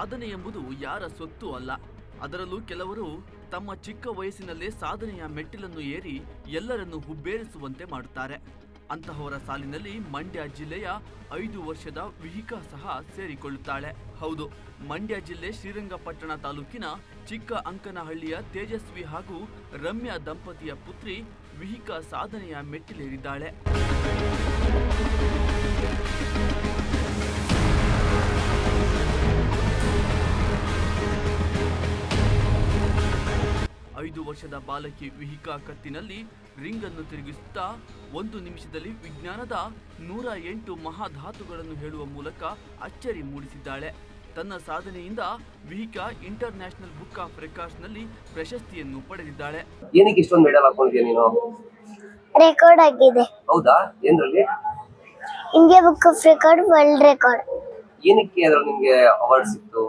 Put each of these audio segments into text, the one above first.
ಸಾಧನೆ ಎಂಬುದು ಯಾರ ಸೊತ್ತು ಅಲ್ಲ. ಅದರಲ್ಲೂ ಕೆಲವರು ತಮ್ಮ ಚಿಕ್ಕ ವಯಸ್ಸಿನಲ್ಲೇ ಸಾಧನೆಯ ಮೆಟ್ಟಿಲನ್ನು ಏರಿ ಎಲ್ಲರನ್ನು ಹುಬ್ಬೇರಿಸುವಂತೆ ಮಾಡುತ್ತಾರೆ. ಅಂತಹವರ ಸಾಲಿನಲ್ಲಿ ಮಂಡ್ಯ ಜಿಲ್ಲೆಯ 5 ವರ್ಷದ ವಿಹಿಕಾ ಸಹ ಸೇರಿಕೊಳ್ಳುತ್ತಾಳೆ. ಹೌದು, ಮಂಡ್ಯ ಜಿಲ್ಲೆ ಶ್ರೀರಂಗಪಟ್ಟಣ ತಾಲೂಕಿನ ಚಿಕ್ಕ ಅಂಕನಹಳ್ಳಿಯ ತೇಜಸ್ವಿ ಹಾಗೂ ರಮ್ಯಾ ದಂಪತಿಯ ಪುತ್ರಿ ವಿಹಿಕಾ ಸಾಧನೆಯ ಮೆಟ್ಟಿಲೇರಿದ್ದಾಳೆ. ಐದು ವರ್ಷದ ಬಾಲಕಿ ವಿಹಿಕಾ ಕತ್ತಿನಲ್ಲಿ ರಿಂಗ್ ಅನ್ನು ತಿರುಗಿಸುತ್ತಾ 1 ನಿಮಿಷದಲ್ಲಿ ವಿಜ್ಞಾನದ 108 ಮಹಾಧಾತುಗಳನ್ನು ಹೇಳುವ ಮೂಲಕ ಅಚ್ಚರಿ ಮೂಡಿಸಿದ್ದಾಳೆ. ತನ್ನ ಸಾಧನೆಯಿಂದ Vihika international book of records ನಲ್ಲಿ ಪ್ರಶಸ್ತಿಯನ್ನು ಪಡೆದಿದ್ದಾಳೆ. ಏನಕ್ಕೆ ಇಷ್ಟೊಂದು ಮೆಡಲ್ ಹಾಕೊಂಡಿದ್ಯಾ ನೀನು? ರೆಕಾರ್ಡ್ ಆಗಿದೆ. ಹೌದಾ? ಏನ್ರಲ್ಲಿ? India book of record, world record. ಏನಕ್ಕೆ ಅದ್ರಲ್ಲಿ ನಿಮಗೆ ಅವಾರ್ಡ್ ಸಿಕ್ತು?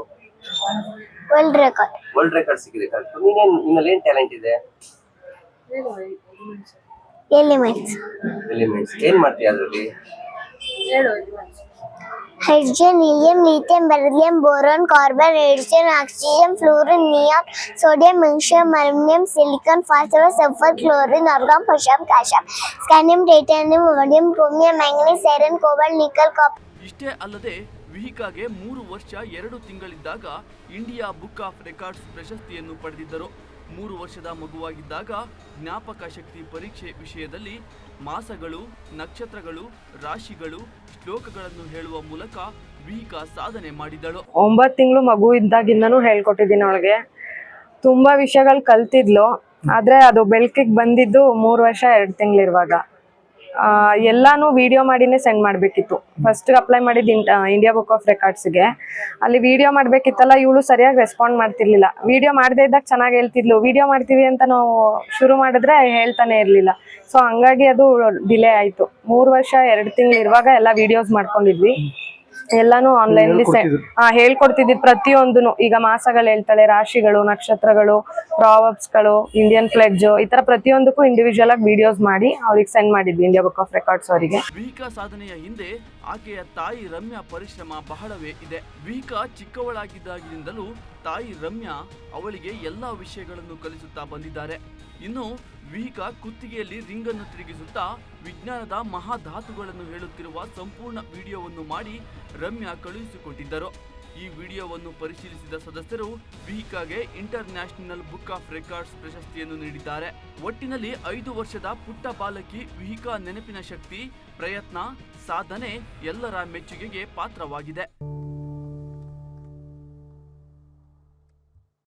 World record. ವರ್ಲ್ಡ್ ರೆಕಾರ್ಡ್ ಸಿಕ್ಕಿದೆ. ಕರೆಕ್ಟ್. ನಿನ್ನಲ್ಲಿ ಏನು ಟ್ಯಾಲೆಂಟ್ ಇದೆ? ಎಲಿಮೆಂಟ್ಸ್ ಏನ್ ಮಾಡ್ತೀಯ ಅದರಲ್ಲಿ? Hydrogen, helium, lithium, beryllium, boron, carbon, radium, oxygen, fluorine, neon, sodium, magnesium, aluminium, silicon, phosphorus, sulphur, chlorine, argon, potassium, calcium, scandium, titanium, vanadium, chromium, manganese, iron, cobalt, nickel, copper. ಇಷ್ಟೇ ಅಲ್ಲದೆ ವಿಹಿಕಾಗೆ 3 ವರ್ಷ 2 ತಿಂಗಳಿದ್ದಾಗ India book of records ಪ್ರಶಸ್ತಿಯನ್ನು ಪಡೆದಿದ್ದರು. 3 ವರ್ಷದ ಮಗುವಾಗಿದ್ದಾಗ ಜ್ಞಾಪಕ ಶಕ್ತಿ ಪರೀಕ್ಷೆ ವಿಷಯದಲ್ಲಿ ಮಾಸಗಳು, ನಕ್ಷತ್ರಗಳು, ರಾಶಿಗಳು, ಶ್ಲೋಕಗಳನ್ನು ಹೇಳುವ ಮೂಲಕ ವಿಹಿಕಾ ಸಾಧನೆ ಮಾಡಿದಳು. 9 ತಿಂಗಳು ಮಗು ಇದ್ದಾಗಿಂದನೂ ಹೇಳ್ಕೊಟ್ಟಿದ್ದೀನಿ ಅವಳಿಗೆ. ತುಂಬಾ ವಿಷಯಗಳು ಕಲ್ತಿದ್ಲು. ಆದ್ರೆ ಅದು ಬೆಳಕಿಗೆ ಬಂದಿದ್ದು 3 ವರ್ಷ 2 ತಿಂಗಳಿರುವಾಗ. ಎಲ್ಲಾನು ವಿಡಿಯೋ ಮಾಡಿನೇ ಸೆಂಡ್ ಮಾಡಬೇಕಿತ್ತು. ಫಸ್ಟ್ ಅಪ್ಲೈ ಮಾಡಿದ್ದು ಇಂಡಿಯಾ ಬುಕ್ ಆಫ್ ರೆಕಾರ್ಡ್ಸ್ಗೆ. ಅಲ್ಲಿ ವಿಡಿಯೋ ಮಾಡಬೇಕಿತ್ತಲ್ಲ, ಇವಳು ಸರಿಯಾಗಿ ರೆಸ್ಪಾಂಡ್ ಮಾಡ್ತಿರ್ಲಿಲ್ಲ. ವಿಡಿಯೋ ಮಾಡದೇ ಇದ್ದಾಗ ಚೆನ್ನಾಗಿ ಹೇಳ್ತಿದ್ಲು. ವಿಡಿಯೋ ಮಾಡ್ತೀವಿ ಅಂತ ನಾವು ಶುರು ಮಾಡಿದ್ರೆ ಹೇಳ್ತಾನೆ ಇರಲಿಲ್ಲ. ಸೊ ಹಂಗಾಗಿ ಅದು ಡಿಲೇ ಆಯಿತು. 3 ವರ್ಷ 2 ತಿಂಗಳಿರುವಾಗ ಎಲ್ಲ ವಿಡಿಯೋಸ್ ಮಾಡ್ಕೊಂಡಿದ್ವಿ. ಎಲ್ಲಾನು ಆನ್ಲೈನ್ ಹೇಳ್ಕೊಡ್ತಿದ್ವಿ ಪ್ರತಿಯೊಂದನು. ಈಗ ಮಾಸಗಳು ಹೇಳ್ತಾಳೆ, ರಾಶಿಗಳು, ನಕ್ಷತ್ರಗಳು, ಪ್ರಾವರ್ಬ್ಸ್ಗಳು, ಇಂಡಿಯನ್ ಫ್ಲೆಡ್ಜ್, ಈ ತರ ಪ್ರತಿಯೊಂದಕ್ಕೂ ಇಂಡಿವಿಜುವಲ್ ಆಗಿ ವಿಡಿಯೋಸ್ ಮಾಡಿ ಅವ್ರಿಗೆ ಸೆಂಡ್ ಮಾಡಿದ್ವಿ ಇಂಡಿಯಾ ಬುಕ್ ಆಫ್ ರೆಕಾರ್ಡ್ಸ್ ಅವರಿಗೆ. ವಿಹಿಕಾ ಸಾಧನೆಯ ಹಿಂದೆ ಆಕೆಯ ತಾಯಿ ರಮ್ಯಾ ಪರಿಶ್ರಮ ಬಹಳವೇ ಇದೆ. ವಿಹಿಕಾ ಚಿಕ್ಕವಳಾಗಿದ್ದಾಗಿನಿಂದಲೂ ತಾಯಿ ರಮ್ಯಾ ಅವಳಿಗೆ ಎಲ್ಲಾ ವಿಷಯಗಳನ್ನು ಕಲಿಸುತ್ತಾ ಬಂದಿದ್ದಾರೆ. ಇನ್ನು ವಿಹಿಕಾ ಕುತ್ತಿಗೆಯಲ್ಲಿ ರಿಂಗ್ ಅನ್ನು ತಿರುಗಿಸುತ್ತಾ ವಿಜ್ಞಾನದ ಮಹಾಧಾತುಗಳನ್ನು ಹೇಳುತ್ತಿರುವ ಸಂಪೂರ್ಣ ವಿಡಿಯೋವನ್ನು ಮಾಡಿ ರಮ್ಯಾ ಕಳುಹಿಸಿಕೊಟ್ಟಿದ್ದರು. ಈ ವಿಡಿಯೋವನ್ನು ಪರಿಶೀಲಿಸಿದ ಸದಸ್ಯರು ವಿಹಿಕಾಗೆ international book of records ಪ್ರಶಸ್ತಿಯನ್ನು ನೀಡಿದ್ದಾರೆ. ಒಟ್ಟಿನಲ್ಲಿ 5 ವರ್ಷದ ಪುಟ್ಟ ಬಾಲಕಿ ವಿಹಿಕಾ ನೆನಪಿನ ಶಕ್ತಿ, ಪ್ರಯತ್ನ, ಸಾಧನೆ ಎಲ್ಲರ ಮೆಚ್ಚುಗೆಗೆ ಪಾತ್ರವಾಗಿದೆ.